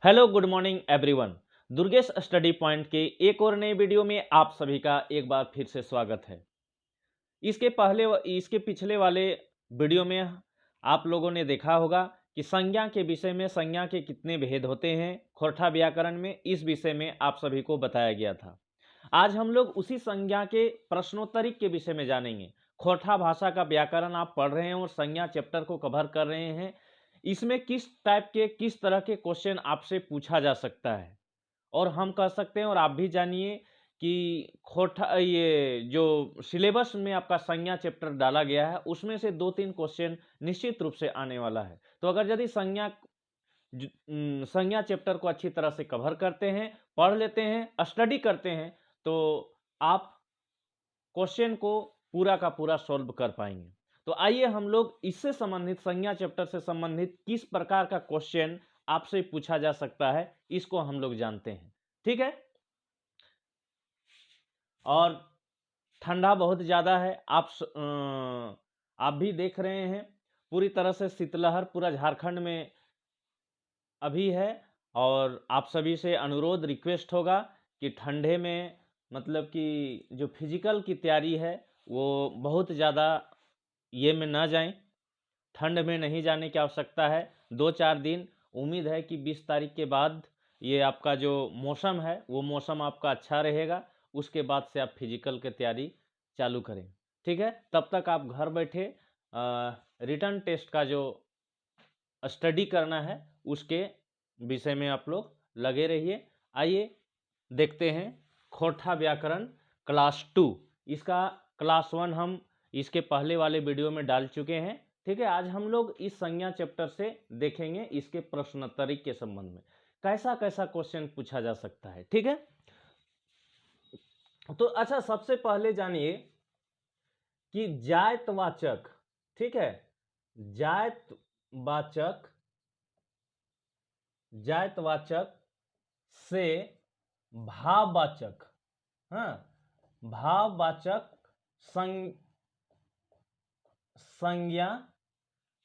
Hello good morning everyone. Durgesh study point के एक और नए वीडियो में आप सभी का एक बार फिर से स्वागत है। इसके पिछले वाले वीडियो में आप लोगों ने देखा होगा कि संज्ञा के विषय में संज्ञा के कितने भेद होते हैं खोरठा व्याकरण में, इस विषय में आप सभी को बताया गया था। आज हम लोग उसी संज्ञा के प्रश्नोत्तरी के विषय में जानेंगे। खोरठा भाषा का व्याकरण आप पढ़ रहे हैं और संज्ञा चैप्टर को कवर कर रहे हैं। इसमें किस टाइप के किस तरह के क्वेश्चन आपसे पूछा जा सकता है और हम कह सकते हैं, और आप भी जानिए कि खोरठा ये जो सिलेबस में आपका संज्ञा चैप्टर डाला गया है उसमें से 2-3 क्वेश्चन निश्चित रूप से आने वाला है। तो अगर यदि संज्ञा चैप्टर को अच्छी तरह से कवर करते हैं, पढ़ लेते हैं, स्टडी करते हैं, तो आप क्वेश्चन को पूरा का पूरा सॉल्व कर पाएंगे। तो आइए हम लोग इससे संबंधित संज्ञा चैप्टर से संबंधित किस प्रकार का क्वेश्चन आपसे पूछा जा सकता है इसको हम लोग जानते हैं। ठीक है। और ठंडा बहुत ज़्यादा है, आप भी देख रहे हैं पूरी तरह से शीतलहर पूरा झारखंड में अभी है। और आप सभी से अनुरोध रिक्वेस्ट होगा कि ठंडे में मतलब कि जो फिजिकल की तैयारी है वो बहुत ज़्यादा ये में ना जाएं, ठंड में नहीं जाने की आवश्यकता है। 2-4 दिन उम्मीद है कि 20 तारीख के बाद ये आपका जो मौसम है वो मौसम आपका अच्छा रहेगा, उसके बाद से आप फिजिकल की तैयारी चालू करें। ठीक है। तब तक आप घर बैठे रिटर्न टेस्ट का जो स्टडी करना है उसके विषय में आप लोग लगे रहिए। आइए देखते हैं खोरठा व्याकरण क्लास 2। इसका क्लास 1 हम इसके पहले वाले वीडियो में डाल चुके हैं। ठीक है। आज हम लोग इस संज्ञा चैप्टर से देखेंगे इसके प्रश्नोत्तरी के संबंध में कैसा कैसा क्वेश्चन पूछा जा सकता है। ठीक है। तो अच्छा, सबसे पहले जानिए कि जायतवाचक, ठीक है, जायतवाचक जायतवाचक से भाववाचक, हाँ, भाववाचक संज्ञा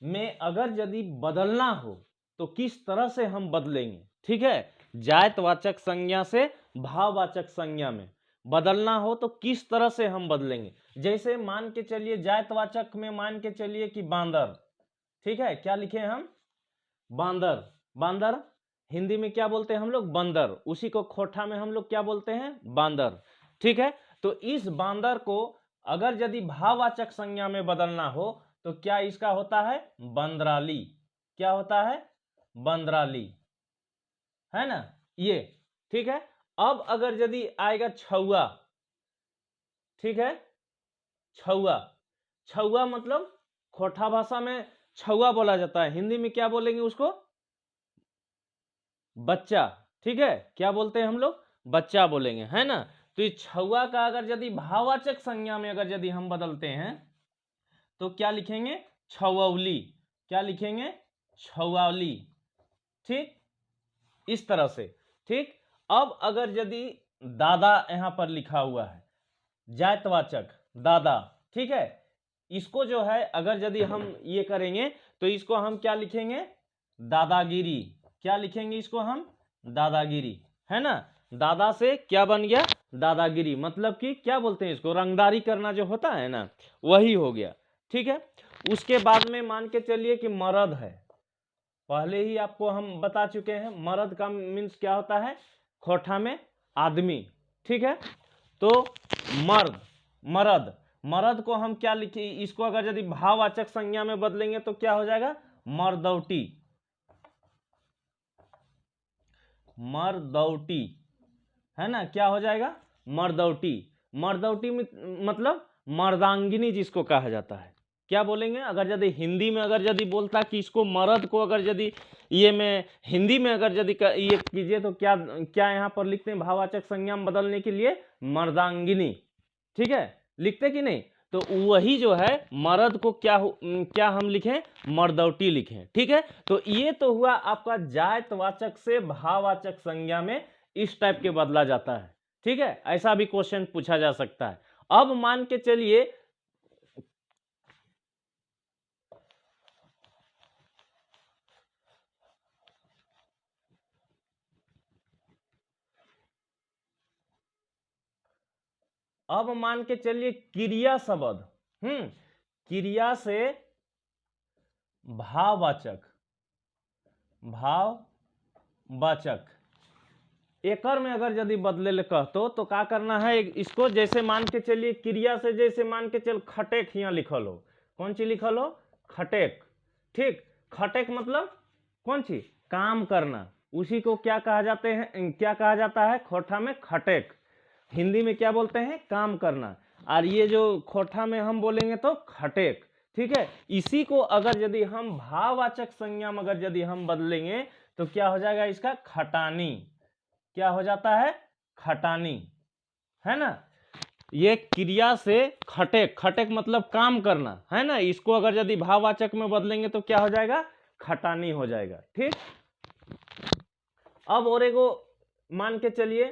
में अगर यदि बदलना हो तो किस तरह से हम बदलेंगे। ठीक है। जायतवाचक संज्ञा से भाववाचक संज्ञा में बदलना हो तो किस तरह से हम बदलेंगे। जैसे मान के चलिए जायतवाचक में मान के चलिए कि बांदर, ठीक है, क्या लिखे हम, बांदर। बांदर हिंदी में क्या बोलते हैं हम लोग, बंदर। उसी को खोरठा में हम लोग क्या बोलते हैं, बांदर। ठीक है। तो इस बांदर को अगर यदि भाववाचक संज्ञा में बदलना हो तो क्या इसका होता है, बंदराली। क्या होता है, बंदराली, है ना ये। ठीक है। अब अगर यदि आएगा छुआ, ठीक है, छुआ। छुआ मतलब खोरठा भाषा में छुआ बोला जाता है, हिंदी में क्या बोलेंगे उसको, बच्चा। ठीक है। क्या बोलते हैं हम लोग, बच्चा बोलेंगे, है ना। तो ये छुआ का अगर यदि भाववाचक संज्ञा में अगर यदि हम बदलते हैं तो क्या लिखेंगे, छुऔली। क्या लिखेंगे, छुऔली। ठीक, इस तरह से। ठीक। अब अगर यदि दादा यहां पर लिखा हुआ है, जायतवाचक दादा, ठीक है, इसको जो है अगर यदि हम ये करेंगे तो इसको हम क्या लिखेंगे, दादागिरी। क्या लिखेंगे इसको हम, दादागिरी, है ना। दादा से क्या बन गया, दादागिरी। मतलब कि क्या बोलते हैं इसको, रंगदारी करना जो होता है ना, वही हो गया। ठीक है। उसके बाद में मान के चलिए कि मर्द है, पहले ही आपको हम बता चुके हैं मर्द का मीन्स क्या होता है, खोरठा में आदमी। ठीक है। तो मर्द, मर्द, मर्द को हम क्या लिखे, इसको अगर यदि भाववाचक संज्ञा में बदलेंगे तो क्या हो जाएगा, मर्दौटी। मर्दौटी, है ना, क्या हो जाएगा, मर्दौटी। मर्दौटी मतलब मर्दांगिनी जिसको कहा जाता है। क्या बोलेंगे, अगर यदि हिंदी में अगर यदि बोलता कि इसको मर्द को अगर यदि ये में हिंदी में अगर यदि ये कीजिए तो क्या क्या यहाँ पर लिखते हैं भाववाचक संज्ञा में बदलने के लिए, मर्दांगिनी। ठीक है, लिखते कि नहीं। तो वही जो है मर्द को क्या हम लिखें, मर्दौटी लिखें। ठीक है। तो ये तो हुआ आपका जायतवाचक से भाववाचक संज्ञा में इस टाइप के बदला जाता है। ठीक है। ऐसा भी क्वेश्चन पूछा जा सकता है। अब मान के चलिए अब मान के चलिए क्रिया शब्द, क्रिया से भाववाचक, भाववाचक एकर में अगर यदि बदले ले कहतो तो क्या करना है, इसको जैसे मान के चलिए क्रिया से, जैसे मान के चल खटेक यहाँ लिखल हो, कौन चीज लिखल हो, खटेक। ठीक, खटेक मतलब कौन चीज, काम करना, उसी को क्या कहा जाते हैं, क्या कहा जाता है खोठा में, खटेक। हिंदी में क्या बोलते हैं, काम करना, और ये जो खोठा में हम बोलेंगे तो खटेक। ठीक है, इसी को अगर यदि हम भाववाचक संज्ञा में अगर यदि हम बदलेंगे तो क्या हो जाएगा, इसका खटानी। क्या हो जाता है, खटानी, है ना। ये क्रिया से खटेक, खटेक मतलब काम करना, है ना, इसको अगर यदि भाववाचक में बदलेंगे तो क्या हो जाएगा, खटानी हो जाएगा। ठीक, अब और एगो मान के चलिए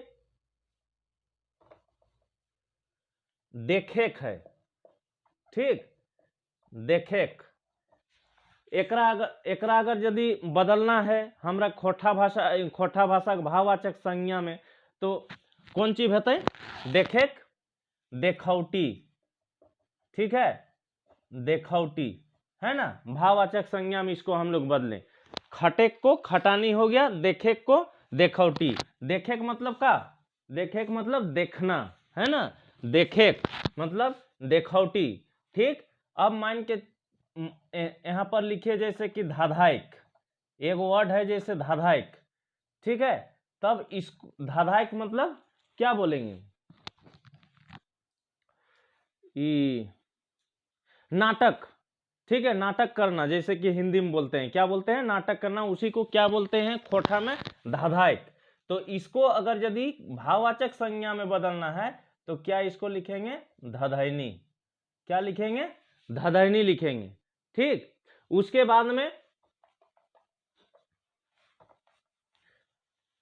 देखेक है। ठीक, देखेक, एकरा अगर यदि बदलना है हमरा खोठा भाषा के भाववाचक संज्ञा में तो कौन चीज हेतै, देखेक, देखौटी। ठीक है, देखौटी, है ना, भाववाचक संज्ञा में इसको हम लोग बदलें, खटेक को खटानी हो गया, देखेक को देखौटी। देखेक मतलब का, देखेक मतलब देखना, है ना, देखेक मतलब देखौटी। ठीक, अब मान के यहाँ पर लिखिए जैसे कि धाधाइक, एक वर्ड है जैसे धाधाइक। ठीक है, तब इस धाधाइक मतलब क्या बोलेंगे, नाटक। ठीक है, नाटक करना, जैसे कि हिंदी में बोलते हैं, क्या बोलते हैं, नाटक करना, उसी को क्या बोलते हैं खोठा में, धाधाइक। तो इसको अगर यदि भाववाचक संज्ञा में बदलना है तो क्या इसको लिखेंगे, धधैनी। क्या लिखेंगे, धधैनी लिखेंगे। ठीक, उसके बाद में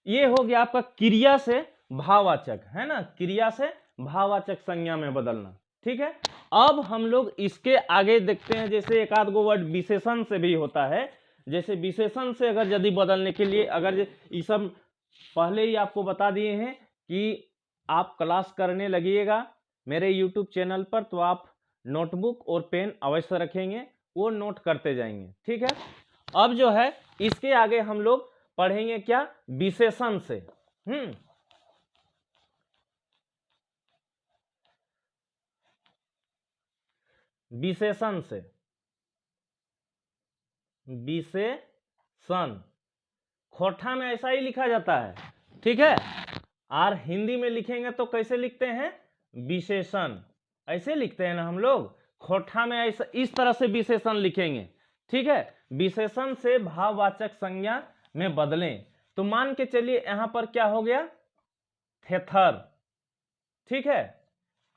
ये हो गया आपका क्रिया से भाववाचक, है ना, क्रिया से भाववाचक संज्ञा में बदलना। ठीक है, अब हम लोग इसके आगे देखते हैं, जैसे एक आध गो वर्ड विशेषण से भी होता है। जैसे विशेषण से अगर यदि बदलने के लिए, अगर ये सब पहले ही आपको बता दिए हैं कि आप क्लास करने लगिएगा मेरे YouTube चैनल पर, तो आप नोटबुक और पेन अवश्य रखेंगे, वो नोट करते जाएंगे। ठीक है, अब जो है इसके आगे हम लोग पढ़ेंगे क्या, विशेषण से। विशेषण से, विशेषण खोठा में ऐसा ही लिखा जाता है। ठीक है, और हिंदी में लिखेंगे तो कैसे लिखते हैं, विशेषण, ऐसे लिखते हैं ना हम लोग, खोठा में ऐसा इस तरह से विशेषण लिखेंगे। ठीक है, विशेषण से भाववाचक संज्ञा में बदलें तो मान के चलिए यहां पर क्या हो गया, थेथर। ठीक है,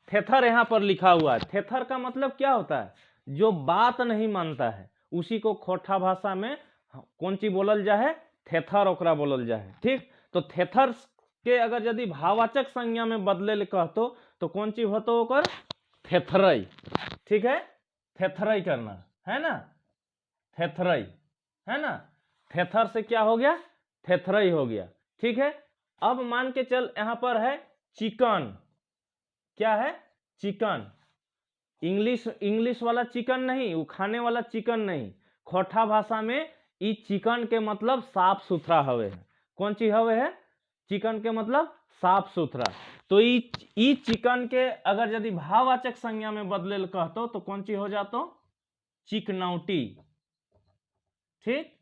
थेथर यहां पर लिखा हुआ है। थेथर का मतलब क्या होता है, जो बात नहीं मानता है उसी को खोठा भाषा में कौन ची बोलल जाए, थेथर ओकरा बोलल जाए। ठीक, तो थेथर के अगर यदि भाववाचक संज्ञा में बदले ले कहतो तो कौन चीज होतो ओकर, थेथरई। ठीक है, थेथरई करना, है ना, थेथरई, है ना, थेथर से क्या हो गया, थेथरई हो गया। ठीक है, अब मान के चल यहां पर है चिकन। क्या है, चिकन, इंग्लिश वाला चिकन नहीं, वो खाने वाला चिकन नहीं, खोठा भाषा में ई चिकन के मतलब साफ सुथरा हवे है। कौन चीज हवे है, चिकन के मतलब साफ सुथरा। तो ई चिकन के अगर यदि भाववाचक संज्ञा में बदले कहतो तो कौन चीज हो जातो, चिकनौटी। ठीक,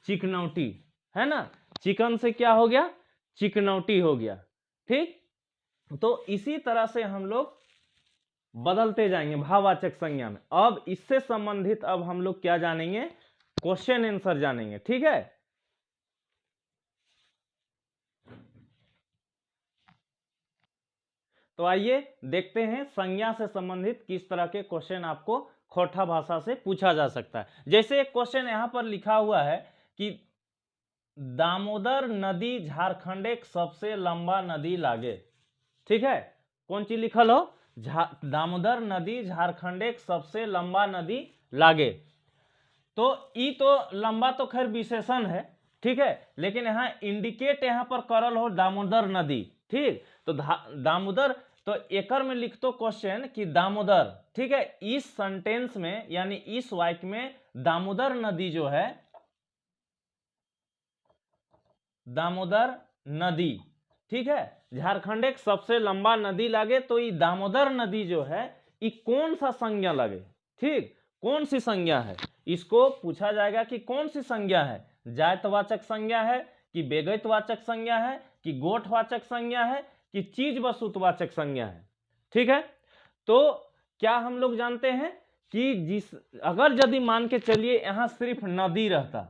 चिकनौटी, है ना, चिकन से क्या हो गया, चिकनौटी हो गया। ठीक, तो इसी तरह से हम लोग बदलते जाएंगे भाववाचक संज्ञा में। अब इससे संबंधित अब हम लोग क्या जानेंगे, क्वेश्चन आंसर जानेंगे। ठीक है, तो आइए देखते हैं संज्ञा से संबंधित किस तरह के क्वेश्चन आपको खोठा भाषा से पूछा जा सकता है। जैसे एक क्वेश्चन यहां पर लिखा हुआ है कि दामोदर नदी झारखंड एक सबसे लंबा नदी लागे। ठीक है, कौन चीज लिखल हो, दामोदर नदी झारखंड एक सबसे लंबा नदी लागे। तो ई तो लंबा तो खैर विशेषण है। ठीक है, लेकिन यहाँ इंडिकेट यहाँ पर करल हो दामोदर नदी। ठीक, तो दामोदर तो एकर में लिख दो क्वेश्चन कि दामोदर, ठीक है, इस सेंटेंस में यानी इस वाक्य में दामोदर नदी जो है, दामोदर नदी, ठीक है, झारखंड एक सबसे लंबा नदी लागे, तो ये दामोदर नदी जो है ये कौन सा संज्ञा लगे, ठीक, कौन सी संज्ञा है, इसको पूछा जाएगा कि कौन सी संज्ञा है, जायतवाचक संज्ञा है कि बेगैतवाचक संज्ञा है कि गोठवाचक संज्ञा है कि चीज वस्तुवाचक संज्ञा है, ठीक है। तो क्या हम लोग जानते हैं कि अगर यदि मान के चलिए यहां सिर्फ नदी रहता,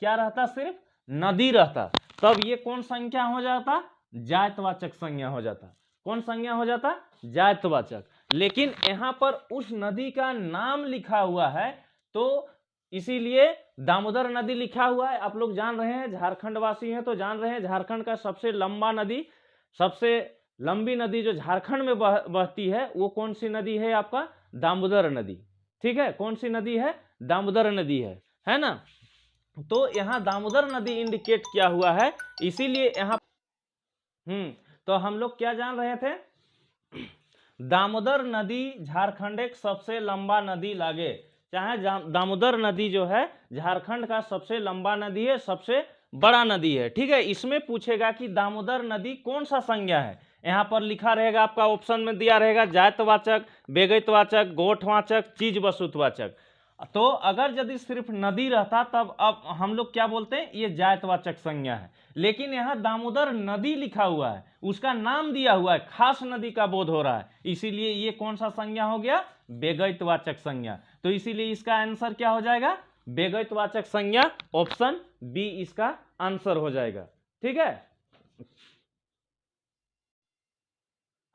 क्या रहता, सिर्फ नदी रहता, तब ये कौन संज्ञा हो जाता, जायतवाचक संज्ञा हो जाता, कौन संज्ञा हो जाता, जायतवाचक। लेकिन यहां पर उस नदी का नाम लिखा हुआ है, तो इसीलिए दामोदर नदी लिखा हुआ है। आप लोग जान रहे हैं, झारखंड वासी हैं तो जान रहे हैं, झारखंड का सबसे लंबा नदी, सबसे लंबी नदी जो झारखंड में बहती है वो कौन सी नदी है, आपका दामोदर नदी, ठीक है, कौन सी नदी है, दामोदर नदी है ना। तो यहाँ दामोदर नदी इंडिकेट किया हुआ है, इसीलिए यहाँ तो हम लोग क्या जान रहे थे, दामोदर नदी झारखंड एक सबसे लंबा नदी लागे, चाहे दामोदर नदी जो है झारखंड का सबसे लंबा नदी है, सबसे बड़ा नदी है, ठीक है। इसमें पूछेगा कि दामोदर नदी कौन सा संज्ञा है, यहाँ पर लिखा रहेगा, आपका ऑप्शन में दिया रहेगा जायतवाचक, बेगैतवाचक, गोठवाचक, चीज वस्तुवाचक। तो अगर यदि सिर्फ नदी रहता तब अब हम लोग क्या बोलते हैं, ये जायतवाचक संज्ञा है। लेकिन यहाँ दामोदर नदी लिखा हुआ है, उसका नाम दिया हुआ है, खास नदी का बोध हो रहा है, इसीलिए ये कौन सा संज्ञा हो गया, बेगैतवाचक संज्ञा। तो इसीलिए इसका आंसर क्या हो जाएगा, बेगैतवाचक संज्ञा, ऑप्शन बी इसका आंसर हो जाएगा, ठीक है।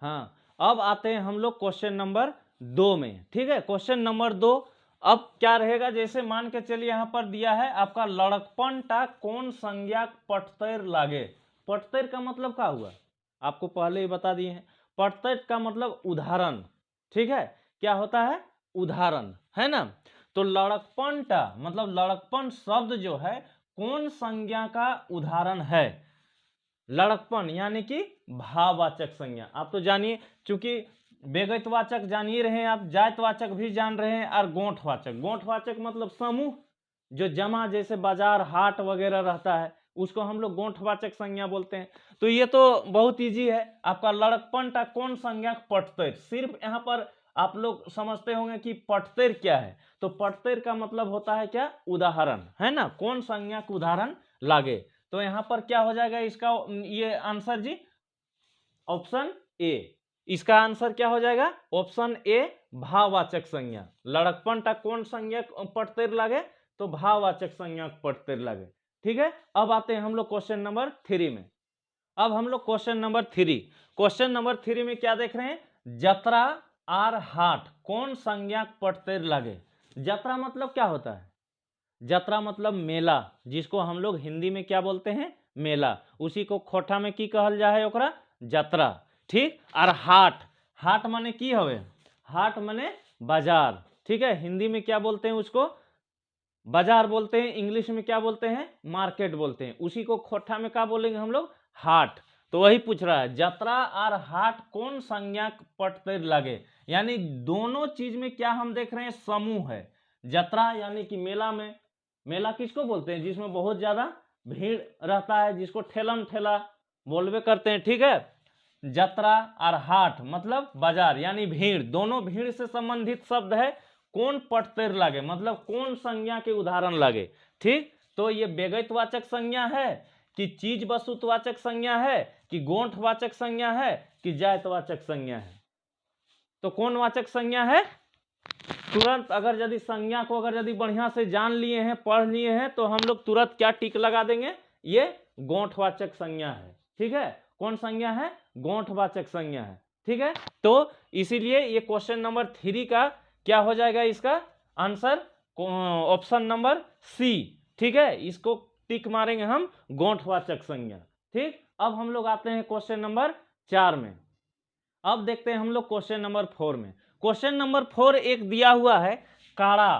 हाँ, अब आते हैं हम लोग क्वेश्चन नंबर 2 में, ठीक है। क्वेश्चन नंबर 2 अब क्या रहेगा, जैसे मान के चलिए यहाँ पर दिया है आपका लड़कपन टा कौन संज्ञा पटतैर लागे। पटतैर का मतलब क्या हुआ, आपको पहले ही बता दिए हैं, पटतैर का मतलब उदाहरण, ठीक है, क्या होता है, उदाहरण, है ना। तो लड़कपन टा मतलब लड़कपन शब्द जो है कौन संज्ञा का उदाहरण है, लड़कपन यानी कि भाववाचक संज्ञा। आप तो जानिए, चूंकि बेगैतवाचक जान ही रहे हैं आप, जायतवाचक भी जान रहे हैं, और गोठवाचक, गोठवाचक मतलब समूह जो जमा, जैसे बाजार हाट वगैरह रहता है, उसको हम लोग गोठवाचक संज्ञा बोलते हैं। तो ये तो बहुत इजी है आपका, लड़कपन टा कौन संज्ञा पटतैर। सिर्फ यहाँ पर आप लोग समझते होंगे कि पटतैर क्या है, तो पटतैर का मतलब होता है क्या, उदाहरण, है ना, कौन संज्ञा का उदाहरण लागे। तो यहां पर क्या हो जाएगा इसका ये आंसर जी, ऑप्शन ए, इसका आंसर क्या हो जाएगा, ऑप्शन ए, भाववाचक संज्ञा। लड़कपन टा कौन संज्ञा पटतैर लागे, तो भाववाचक संज्ञा पटतैर लागे, ठीक है। अब आते हैं हम लोग क्वेश्चन नंबर 3 में। अब हम लोग क्वेश्चन नंबर 3 में क्या देख रहे हैं, जत्रा आर हाट कौन संज्ञा पटतैर लागे। जत्रा मतलब क्या होता है, जत्रा मतलब मेला, जिसको हम लोग हिंदी में क्या बोलते हैं, मेला, उसी को खोटा में की कहल जाए, ओकरा जत्रा, ठीक। और हाट, हाट माने की हवे, हाट माने बाजार, ठीक है, हिंदी में क्या बोलते हैं उसको, बाजार बोलते हैं, इंग्लिश में क्या बोलते हैं, मार्केट बोलते हैं, उसी को खोटा में क्या बोलेंगे हम लोग, हाट। तो वही पूछ रहा है, जत्रा और हाट कौन संज्ञा पटतैर लागे, यानी दोनों चीज में क्या हम देख रहे हैं, समूह है। जत्रा यानी कि मेला में, मेला किसको बोलते हैं, जिसमें बहुत ज्यादा भीड़ रहता है, जिसको ठेलम ठेला बोलवे करते हैं, ठीक है। जत्रा और हाट मतलब बाजार यानी भीड़, दोनों भीड़ से संबंधित शब्द है, कौन पटतैर लागे मतलब कौन संज्ञा के उदाहरण लागे, ठीक। तो ये बेगैतवाचक संज्ञा है कि चीज वस्तुवाचक संज्ञा है कि गोठवाचक संज्ञा है कि जायतवाचक संज्ञा है। तो कौन वाचक संज्ञा है, तुरंत अगर यदि संज्ञा को अगर यदि बढ़िया से जान लिए हैं, पढ़ लिए हैं, तो हम लोग तुरंत क्या टिक लगा देंगे, ये गोठवाचक संज्ञा है, ठीक है। कौन संज्ञा है, गोठवाचक संज्ञा है, ठीक है। तो इसीलिए ये क्वेश्चन नंबर 3 का क्या हो जाएगा, इसका आंसर ऑप्शन नंबर सी, ठीक है, इसको टिक मारेंगे हम, गोठवाचक संज्ञा, ठीक। अब हम लोग आते हैं क्वेश्चन नंबर 4 में। अब देखते हैं हम लोग क्वेश्चन नंबर 4 में। क्वेश्चन नंबर 4 एक दिया हुआ है, काड़ा,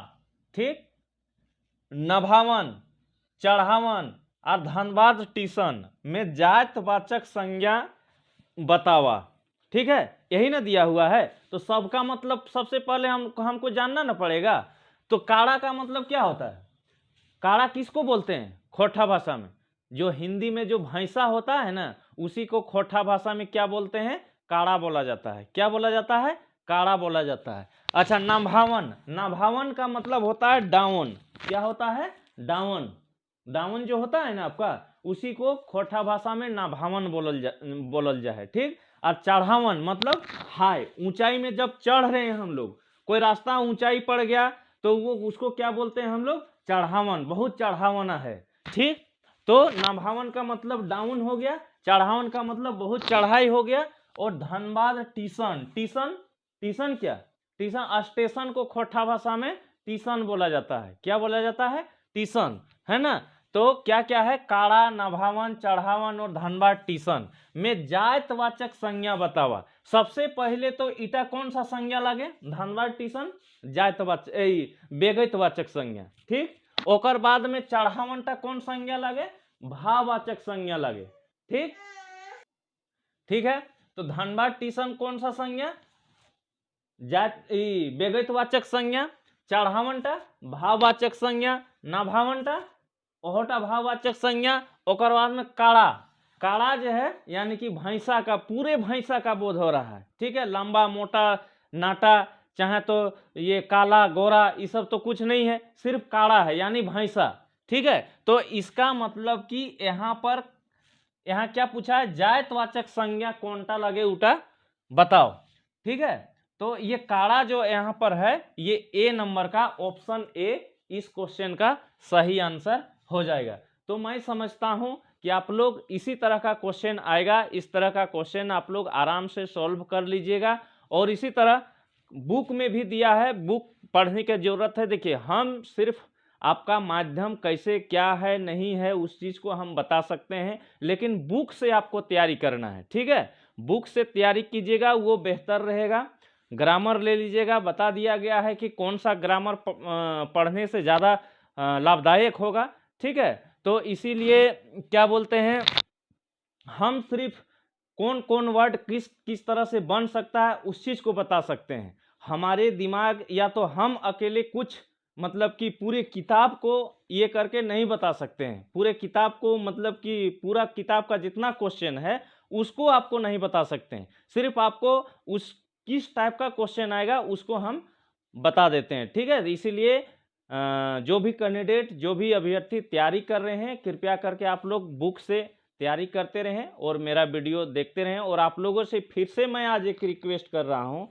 ठीक, नभावन, चढ़ावन और धनबाद स्टेशन में जायतवाचक संज्ञा बतावा, ठीक है। यही ना दिया हुआ है। तो सबका मतलब सबसे पहले हमको जानना ना पड़ेगा। तो काड़ा का मतलब क्या होता है? काड़ा किसको बोलते हैं खोटा भाषा में? जो हिंदी में जो भैंसा होता है ना, उसी को खोटा भाषा में क्या बोलते हैं? काड़ा बोला जाता है। क्या बोला जाता है? काड़ा बोला जाता है। अच्छा, नाभावन, नाभावन का मतलब होता है डाउन। क्या होता है? डाउन। डाउन जो होता है ना आपका, उसी को खोटा भाषा में नाभावन बोलल जाए। ठीक। और चढ़ावन मतलब हाई, ऊंचाई में जब चढ़ रहे हैं हम लोग, कोई रास्ता ऊंचाई पड़ गया तो वो उसको क्या बोलते हैं हम लोग? चढ़ावन, बहुत चढ़ावना है। ठीक। तो नाभावन का मतलब डाउन हो गया, चढ़ावन का मतलब बहुत चढ़ाई हो गया। और धनबाद टीसन, टीसन, टीसन क्या? टीसन स्टेशन को खोटा भाषा में टीसन बोला जाता है। क्या बोला जाता है? टीसन, है ना। तो क्या क्या है? काड़ा, नाभावन, चढ़ावन और धनबाद टीसन में जातवाचक संज्ञा बतावा। सबसे पहले तो इटा कौन सा संज्ञा लगे? धनबाद टीसन जातवाचक बेगैतवाचक संज्ञा। ठीक। ओकर बाद में चढ़ावनटा कौन संज्ञा लगे? भाववाचक संज्ञा लगे। ठीक। ठीक है। तो धनबाद टीसन कौन सा संज्ञा? बेगैतवाचक संज्ञा। चढ़ावनटा भाववाचक संज्ञा। नाभावनटा ओहोटा भाववाचक संज्ञा। ओकर बाद में काड़ा, काड़ा जो है यानी कि भैंसा का, पूरे भैंसा का बोध हो रहा है। ठीक है। लंबा मोटा नाटा चाहे तो ये काला गोरा ये सब तो कुछ नहीं है, सिर्फ काड़ा है यानी भैंसा। ठीक है। तो इसका मतलब कि यहाँ क्या पूछा है? जातवाचक संज्ञा कौनटा लगे उटा बताओ। ठीक है। तो ये काड़ा जो यहाँ पर है, ये ए नंबर का ऑप्शन ए इस क्वेश्चन का सही आंसर हो जाएगा। तो मैं समझता हूं कि आप लोग इसी तरह का क्वेश्चन आएगा, इस तरह का क्वेश्चन आप लोग आराम से सॉल्व कर लीजिएगा। और इसी तरह बुक में भी दिया है, बुक पढ़ने की जरूरत है। देखिए, हम सिर्फ आपका माध्यम कैसे क्या है नहीं है उस चीज को हम बता सकते हैं, लेकिन बुक से आपको तैयारी करना है। ठीक है। बुक से तैयारी कीजिएगा, वो बेहतर रहेगा। ग्रामर ले लीजिएगा, बता दिया गया है कि कौन सा ग्रामर पढ़ने से ज़्यादा लाभदायक होगा। ठीक है। तो इसीलिए क्या बोलते हैं, हम सिर्फ कौन कौन वर्ड किस किस तरह से बन सकता है उस चीज़ को बता सकते हैं। हमारे दिमाग या तो हम अकेले कुछ मतलब कि पूरे किताब को ये करके नहीं बता सकते हैं। पूरे किताब को मतलब कि पूरा किताब का जितना क्वेश्चन है उसको आपको नहीं बता सकते हैं। सिर्फ आपको उस किस टाइप का क्वेश्चन आएगा उसको हम बता देते हैं। ठीक है। इसीलिए जो भी कैंडिडेट, जो भी अभ्यर्थी तैयारी कर रहे हैं, कृपया करके आप लोग बुक से तैयारी करते रहें और मेरा वीडियो देखते रहें। और आप लोगों से फिर से मैं आज एक रिक्वेस्ट कर रहा हूं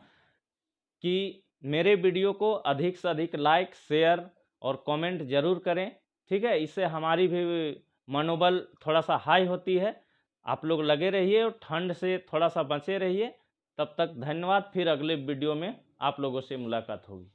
कि मेरे वीडियो को अधिक से अधिक लाइक, शेयर और कमेंट जरूर करें। ठीक है। इससे हमारी भी मनोबल थोड़ा सा हाई होती है। आप लोग लगे रहिए और ठंड से थोड़ा सा बचे रहिए। तब तक धन्यवाद। फिर अगले वीडियो में आप लोगों से मुलाकात होगी।